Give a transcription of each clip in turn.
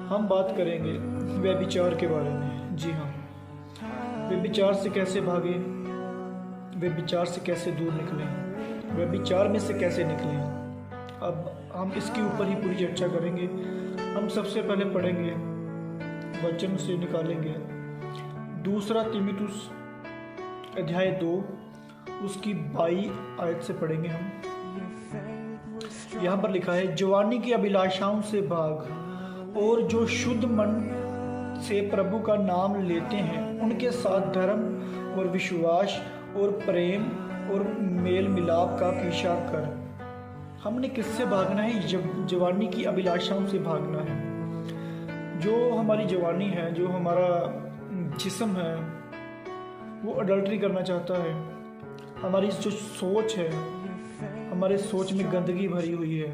हम बात करेंगे व्यभिचार के बारे में। जी हाँ, व्यभिचार से कैसे भागें, व्यभिचार से कैसे दूर निकलें, व्यभिचार में से कैसे निकलें। अब हम इसके ऊपर ही पूरी चर्चा करेंगे। हम सबसे पहले पढ़ेंगे, वचन से निकालेंगे दूसरा तीमुथियुस अध्याय 2 उसकी 22 आयत से पढ़ेंगे हम। यहाँ पर लिखा है, जवानी की अभिलाषाओं से भाग और जो शुद्ध मन से प्रभु का नाम लेते हैं उनके साथ धर्म और विश्वास और प्रेम और मेल मिलाप का पीछा कर। हमने किससे भागना है? जवानी की अभिलाषाओं से भागना है। जो हमारी जवानी है, जो हमारा जिस्म है, वो अडल्ट्री करना चाहता है। हमारी जो सोच है, हमारे सोच में गंदगी भरी हुई है।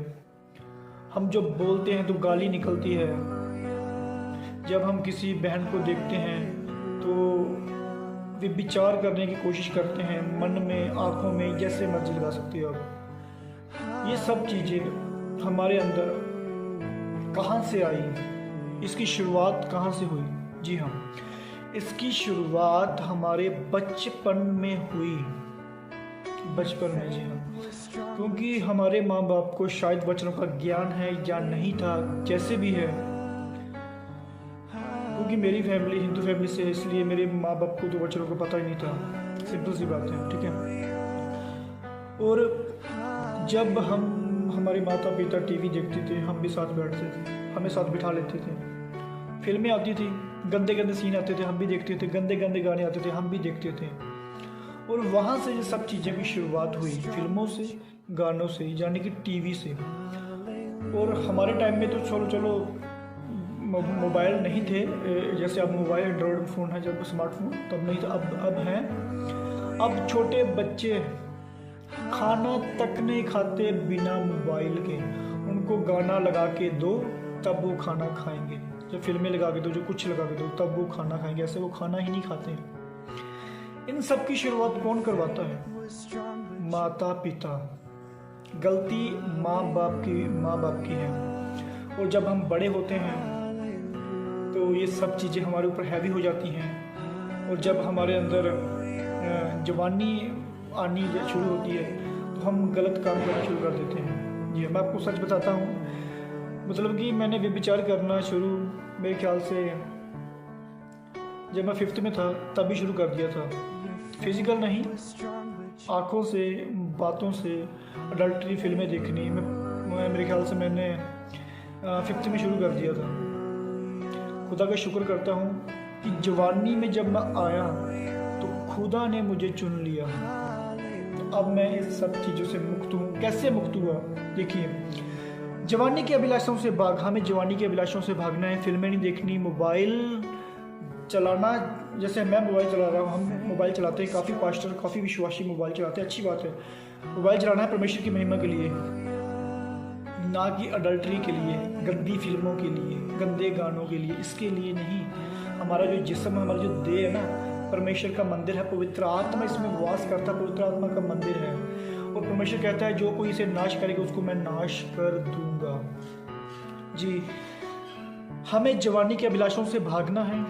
हम जब बोलते हैं तो गाली निकलती है। जब हम किसी बहन को देखते हैं तो व्यभिचार करने की कोशिश करते हैं, मन में, आंखों में, जैसे मर्जी लगा सकते हो आप। ये सब चीज़ें हमारे अंदर कहाँ से आई? इसकी शुरुआत कहाँ से हुई? जी हाँ, इसकी शुरुआत हमारे बचपन में हुई। बचपन में, जी हाँ, क्योंकि हमारे माँ बाप को शायद वचनों का ज्ञान है या नहीं था, जैसे भी है। क्योंकि मेरी फैमिली हिंदू फैमिली से है, इसलिए मेरे माँ बाप को तो वचनों को पता ही नहीं था। सिंपल सी बात है, ठीक है। और जब हमारे माता पिता टीवी देखते थे, हम भी साथ बैठते थे, हमें साथ बिठा लेते थे। फिल्में आती थी, गंदे गंदे सीन आते थे, हम भी देखते थे। गंदे गंदे गाने आते थे, हम भी देखते थे। और वहाँ से ये सब चीज़ें की शुरुआत हुई, फिल्मों से, गानों से, यानी कि टीवी से। और हमारे टाइम में तो चलो मोबाइल नहीं थे, जैसे अब मोबाइल एंड्रॉयड फ़ोन है, जब स्मार्टफोन तब नहीं था, अब हैं। अब छोटे बच्चे खाना तक नहीं खाते बिना मोबाइल के। उनको गाना लगा के दो तब वो खाना खाएंगे, जो फिल्में लगा के दो, जो कुछ लगा के दो, तब वो खाना खाएंगे। ऐसे वो खाना ही नहीं खाते। इन सब की शुरुआत कौन करवाता है? माता पिता। गलती माँ बाप की है। और जब हम बड़े होते हैं तो ये सब चीज़ें हमारे ऊपर हैवी हो जाती हैं। और जब हमारे अंदर जवानी आनी शुरू होती है तो हम गलत काम करना शुरू कर देते हैं। जी, मैं आपको सच बताता हूँ, मतलब कि मैंने व्यभिचार करना शुरू मेरे ख्याल से जब मैं 5th में था तभी शुरू कर दिया था। फिजिकल नहीं, आँखों से, बातों से, अडल्ट्री फिल्में देखनी। मैं मेरे ख्याल से मैंने 5th में शुरू कर दिया था। खुदा का शुक्र करता हूँ कि जवानी में जब मैं आया तो खुदा ने मुझे चुन लिया। तो अब मैं इस सब चीज़ों से मुक्त हूँ। कैसे मुक्त हुआ? देखिए, जवानी की अभिलाषाओं से भाग। हमें जवानी की अभिलाषाओं से भागना है। फिल्में नहीं देखनी, मोबाइल चलाना, जैसे मैं मोबाइल चला रहा हूँ, हम मोबाइल चलाते हैं, काफ़ी पास्टर, काफ़ी विश्वासी मोबाइल चलाते हैं, अच्छी बात है। मोबाइल चलाना है परमेश्वर की महिमा के लिए, ना कि अडल्ट्री के लिए, गंदी फिल्मों के लिए, गंदे गानों के लिए, इसके लिए नहीं। हमारा जो जिस्म है, हमारा जो देह है ना, परमेश्वर का मंदिर है, पवित्र आत्मा इसमें वास करता है, पवित्र आत्मा का मंदिर है। और परमेश्वर कहता है, जो कोई इसे नाश करेगा उसको मैं नाश कर दूंगा। जी, हमें जवानी की अभिलाषाओं से भागना है।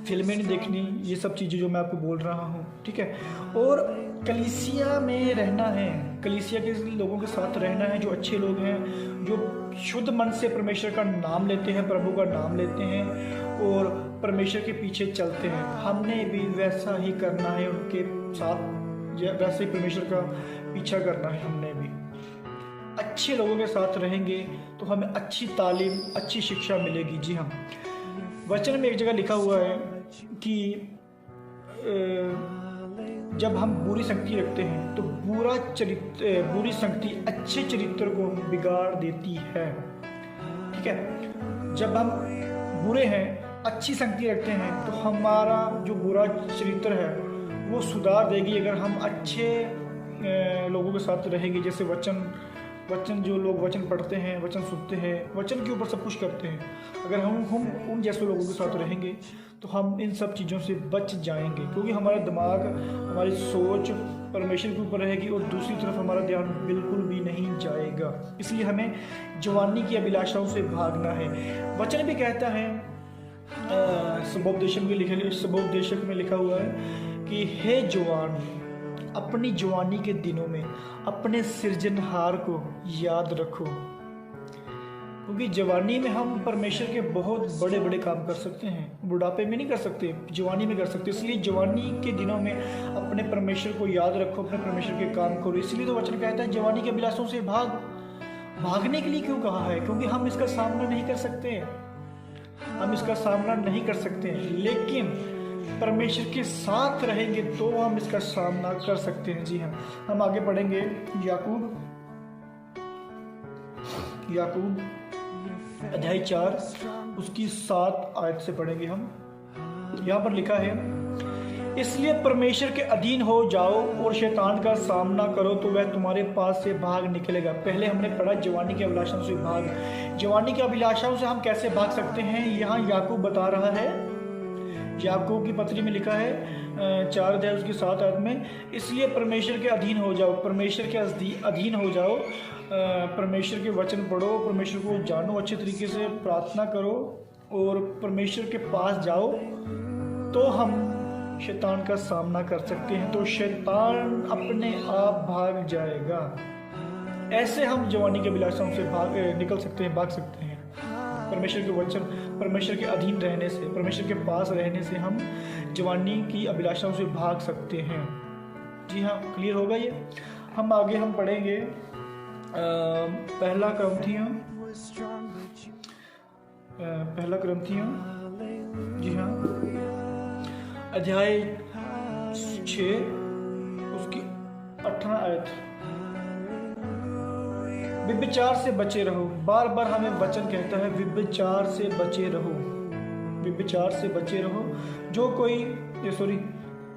फिल्में नहीं देखनी, ये सब चीज़ें जो मैं आपको बोल रहा हूँ, ठीक है। और कलीसिया में रहना है, कलीसिया के लोगों के साथ रहना है, जो अच्छे लोग हैं, जो शुद्ध मन से परमेश्वर का नाम लेते हैं, प्रभु का नाम लेते हैं और परमेश्वर के पीछे चलते हैं। हमने भी वैसा ही करना है, उनके साथ वैसे ही परमेश्वर का पीछा करना है। हमने भी अच्छे लोगों के साथ रहेंगे तो हमें अच्छी तालीम, अच्छी शिक्षा मिलेगी। जी हाँ, वचन में एक जगह लिखा हुआ है कि जब हम बुरी संगति रखते हैं तो बुरी संगति अच्छे चरित्र को बिगाड़ देती है, ठीक है। जब हम बुरे हैं, अच्छी संगति रखते हैं तो हमारा जो बुरा चरित्र है वो सुधार देगी, अगर हम अच्छे लोगों के साथ रहेंगे। जैसे वचन जो लोग वचन पढ़ते हैं, वचन सुनते हैं, वचन के ऊपर सब कुछ करते हैं, अगर हम उन जैसे लोगों के साथ रहेंगे तो हम इन सब चीज़ों से बच जाएंगे। क्योंकि हमारा दिमाग, हमारी सोच परमेश्वर के ऊपर रहेगी और दूसरी तरफ हमारा ध्यान बिल्कुल भी नहीं जाएगा। इसलिए हमें जवानी की अभिलाषाओं से भागना है। वचन भी कहता है, सबोपदेशक में लिखा हुआ है कि हे जवान, अपनी जवानी के दिनों में अपने सृजनहार को याद रखो, क्योंकि जवानी में हम परमेश्वर के बहुत बड़े बड़े काम कर सकते हैं। बुढ़ापे में नहीं कर सकते, जवानी में कर सकते। इसलिए जवानी के दिनों में अपने परमेश्वर को याद रखो, अपने परमेश्वर के काम करो। इसलिए तो वचन कहता है जवानी के अभिलाषों से भागने के लिए क्यों कहा है? क्योंकि हम इसका सामना नहीं कर सकते, हम इसका सामना नहीं कर सकते, लेकिन परमेश्वर के साथ रहेंगे तो हम इसका सामना कर सकते हैं। जी हाँ, हम आगे पढ़ेंगे याकूब अध्याय 4 उसकी 7 आयत से पढ़ेंगे हम। यहाँ पर लिखा है, इसलिए परमेश्वर के अधीन हो जाओ और शैतान का सामना करो तो वह तुम्हारे पास से भाग निकलेगा। पहले हमने पढ़ा जवानी की अभिलाषाओं से भाग। जवानी की अभिलाषाओं से हम कैसे भाग सकते हैं, यहाँ याकूब बता रहा है। याकूब की पत्री में लिखा है 4 अध्याय उसकी 7 आयत में, इसलिए परमेश्वर के अधीन हो जाओ, परमेश्वर के अधीन हो जाओ, परमेश्वर के वचन पढ़ो, परमेश्वर को जानो, अच्छे तरीके से प्रार्थना करो और परमेश्वर के पास जाओ तो हम शैतान का सामना कर सकते हैं। तो शैतान अपने आप भाग जाएगा। ऐसे हम जवानी के अभिलाषाओं से निकल सकते हैं, भाग सकते हैं। परमेश्वर के वचन, परमेश्वर के अधीन रहने से, परमेश्वर के पास रहने से हम जवानी की अभिलाषाओं से भाग सकते हैं। जी हाँ, क्लियर होगा ये। हम आगे हम पढ़ेंगे पहला क्रंथियों जी हाँ अध्याय 6 उसकी 18 आयत। व्यभिचार से बचे रहो। बार बार हमें वचन कहता है व्यभिचार से बचे रहो, व्यभिचार से बचे रहो।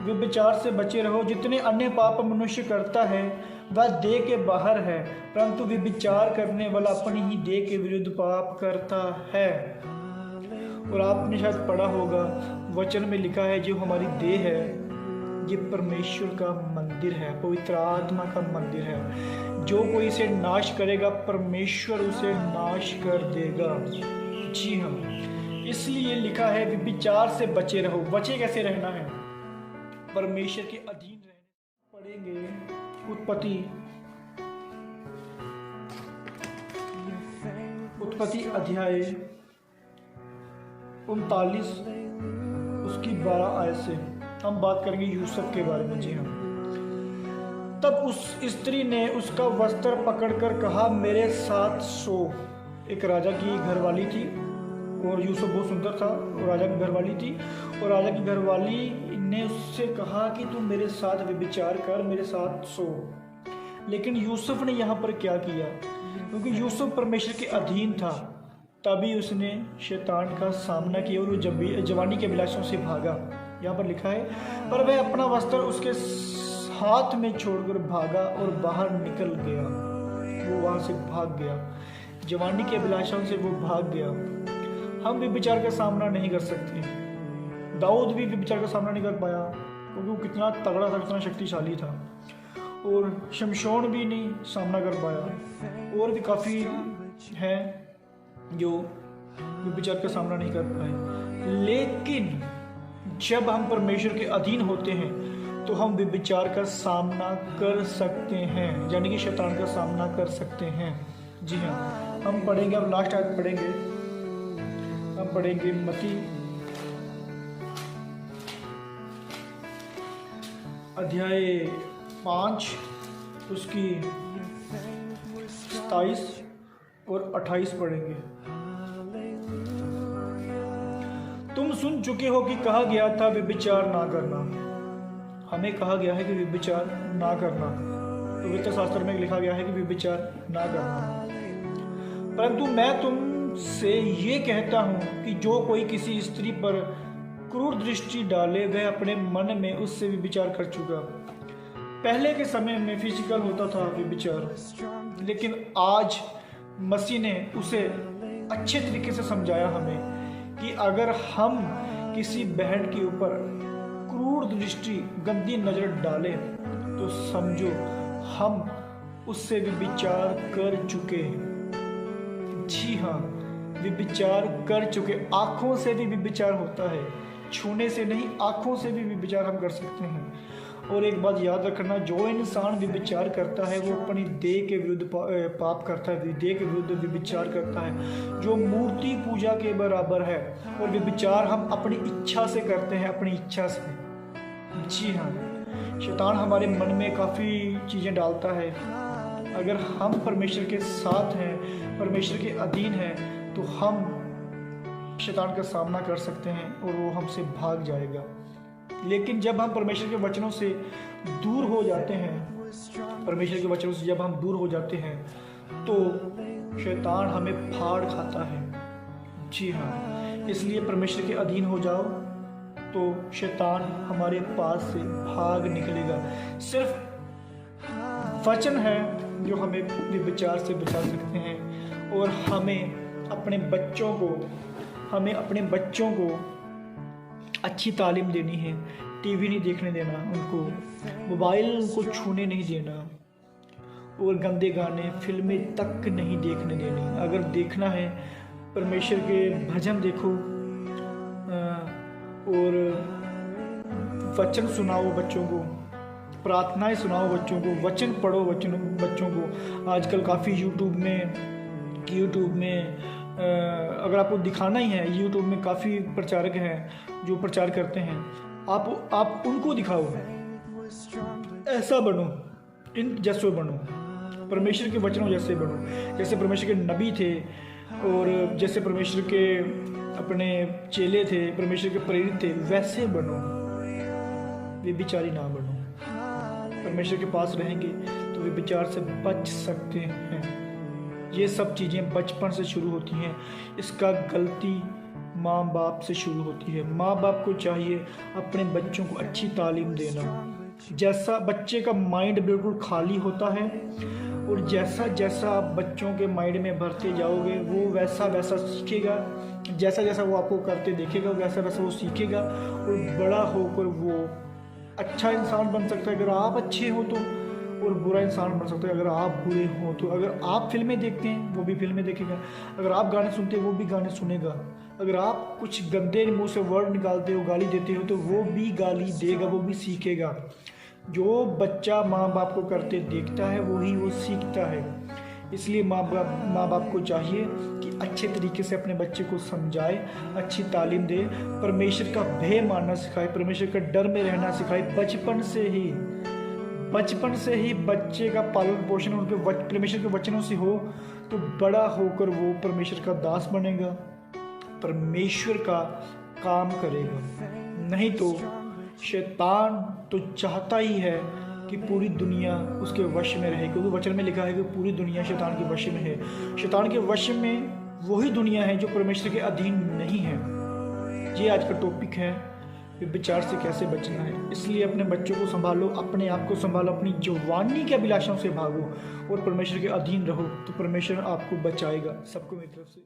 व्यभिचार से बचे रहो। जितने अन्य पाप मनुष्य करता है वह देह के बाहर है, परंतु व्यभिचार करने वाला अपनी ही देह के विरुद्ध पाप करता है। और आपने शायद पढ़ा होगा, वचन में लिखा है जो हमारी देह है ये परमेश्वर का मंदिर है, पवित्र आत्मा का मंदिर है। जो कोई इसे नाश करेगा परमेश्वर उसे नाश कर देगा। जी हाँ, इसलिए लिखा है व्यभिचार से बचे रहो। बचे कैसे रहना है? परमेश्वर के अधीन रहने। पढ़ेंगे उत्पत्ति अध्याय 39 उसकी 12 आयत से हम बात करेंगे यूसुफ के बारे में। जी हाँ, तब उस स्त्री ने उसका वस्त्र पकड़कर कहा, मेरे साथ सो। एक राजा की घरवाली थी और यूसुफ बहुत सुंदर था और राजा की घरवाली थी, और राजा की घरवाली ने उससे कहा कि तू मेरे साथ व्यभिचार कर, मेरे साथ सो। लेकिन यूसुफ ने यहाँ पर क्या किया? क्योंकि यूसुफ परमेश्वर के अधीन था, तभी उसने शैतान का सामना किया और वो जवानी के अभिलाषों से भागा। यहाँ पर लिखा है, पर वह अपना वस्त्र उसके हाथ में छोड़कर भागा और बाहर निकल गया। वो वहां से भाग गया, जवानी की अभिलाषाओं से वो भाग गया। हम व्यभिचार का सामना नहीं कर सकते। दाऊद भी व्यभिचार का सामना नहीं कर पाया क्योंकि वो कितना तगड़ा था, कितना शक्तिशाली था। और शमशोन भी नहीं सामना कर पाया। और भी काफ़ी हैं जो व्यभिचार का सामना नहीं कर पाए। लेकिन जब हम परमेश्वर के अधीन होते हैं तो हम व्यभिचार का सामना कर सकते हैं, यानी कि शैतान का सामना कर सकते हैं। जी हाँ, हम पढ़ेंगे, अब लास्ट आयत पढ़ेंगे। हम पढ़ेंगे मत्ती अध्याय 5 उसकी 27 और 28 पढ़ेंगे। तुम सुन चुके हो कि कहा गया था व्यभिचार ना करना। हमें कहा गया है कि व्यभिचार ना करना, पवित्र शास्त्र में लिखा गया है कि व्यभिचार ना करना। परंतु मैं तुमसे ये कहता हूँ कि जो कोई किसी स्त्री पर क्रूर दृष्टि डाले वह अपने मन में उससे व्यभिचार कर चुका। पहले के समय में फिजिकल होता था व्यभिचार, लेकिन आज मसीह ने उसे अच्छे तरीके से समझाया हमें कि अगर हम किसी बहन के ऊपर क्रूर दृष्टि, गंदी नजर डालें तो समझो हम उससे विचार कर चुके हैं। जी हाँ, विचार कर चुके। आँखों से भी विचार होता है, छूने से नहीं, आँखों से भी विचार हम कर सकते हैं। और एक बात याद रखना, जो इंसान विचार करता है वो अपनी देह के विरुद्ध पाप करता है, देह के विरुद्ध विचार करता है, जो मूर्ति पूजा के बराबर है। और विचार हम अपनी इच्छा से करते हैं, अपनी इच्छा से। जी हाँ, शैतान हमारे मन में काफ़ी चीज़ें डालता है। अगर हम परमेश्वर के साथ हैं, परमेश्वर के अधीन हैं, तो हम शैतान का सामना कर सकते हैं और वो हमसे भाग जाएगा। लेकिन जब हम परमेश्वर के वचनों से दूर हो जाते हैं, परमेश्वर के वचनों से जब हम दूर हो जाते हैं, तो शैतान हमें फाड़ खाता है। जी हाँ, इसलिए परमेश्वर के अधीन हो जाओ तो शैतान हमारे पास से भाग निकलेगा। सिर्फ वचन है जो हमें विचार से बचा सकते हैं। और हमें अपने बच्चों को अच्छी तालीम देनी है। टीवी नहीं देखने देना उनको, मोबाइल को छूने नहीं देना, और गंदे गाने फिल्में तक नहीं देखने देनी। अगर देखना है परमेश्वर के भजन देखो और वचन सुनाओ बच्चों को, प्रार्थनाएं सुनाओ बच्चों को, वचन पढ़ो बच्चों को। आजकल काफ़ी यूट्यूब में अगर आपको दिखाना ही है, यूट्यूब में काफ़ी प्रचारक हैं जो प्रचार करते हैं, आप उनको दिखाओ, ऐसा बनो, इन जैसे बनो, परमेश्वर के वचनों जैसे बनो, जैसे परमेश्वर के नबी थे और जैसे परमेश्वर के अपने चेले थे, परमेश्वर के प्रेरित थे, वैसे बनो, व्यभिचारी ना बनो। परमेश्वर के पास रहेंगे तो व्यभिचार से बच सकते हैं। ये सब चीज़ें बचपन से शुरू होती हैं। इसका गलती माँ बाप से शुरू होती है। माँ बाप को चाहिए अपने बच्चों को अच्छी तालीम देना। जैसा बच्चे का माइंड बिल्कुल खाली होता है और जैसा जैसा आप बच्चों के माइंड में भरते जाओगे वो वैसा वैसा सीखेगा, जैसा जैसा वो आपको करते देखेगा वैसा वैसा वो सीखेगा और बड़ा होकर वो अच्छा इंसान बन सकता है अगर आप अच्छे हो तो, और बुरा इंसान बन सकता है अगर आप बुरे हो तो। अगर आप फिल्में देखते हैं वो भी फिल्में देखेगा, अगर आप गाने सुनते हैं वो भी गाने सुनेगा, अगर आप कुछ गंदे मुंह से वर्ड निकालते हो, गाली देते हो तो वो भी गाली देगा, वो भी सीखेगा। जो बच्चा माँ बाप को करते देखता है वही वो सीखता है। इसलिए माँ बाप को चाहिए कि अच्छे तरीके से अपने बच्चे को समझाए, अच्छी तालीम दे, परमेश्वर का भय मानना सिखाए, परमेश्वर का डर में रहना सिखाए। बचपन से ही बच्चे का पालन पोषण उनके परमेश्वर के वचनों से हो तो बड़ा होकर वो परमेश्वर का दास बनेगा, परमेश्वर का काम करेगा। नहीं तो शैतान तो चाहता ही है कि पूरी दुनिया उसके वश में रहे, क्योंकि वचन में लिखा है कि पूरी दुनिया शैतान के वश में है। शैतान के वश में वही दुनिया है जो परमेश्वर के अधीन नहीं है। ये आज का टॉपिक है, विचार से कैसे बचना है। इसलिए अपने बच्चों को संभालो, अपने आप को संभालो, अपनी जवानी के अभिलाषाओं से भागो और परमेश्वर के अधीन रहो तो परमेश्वर आपको बचाएगा। सबको मेरी तरफ से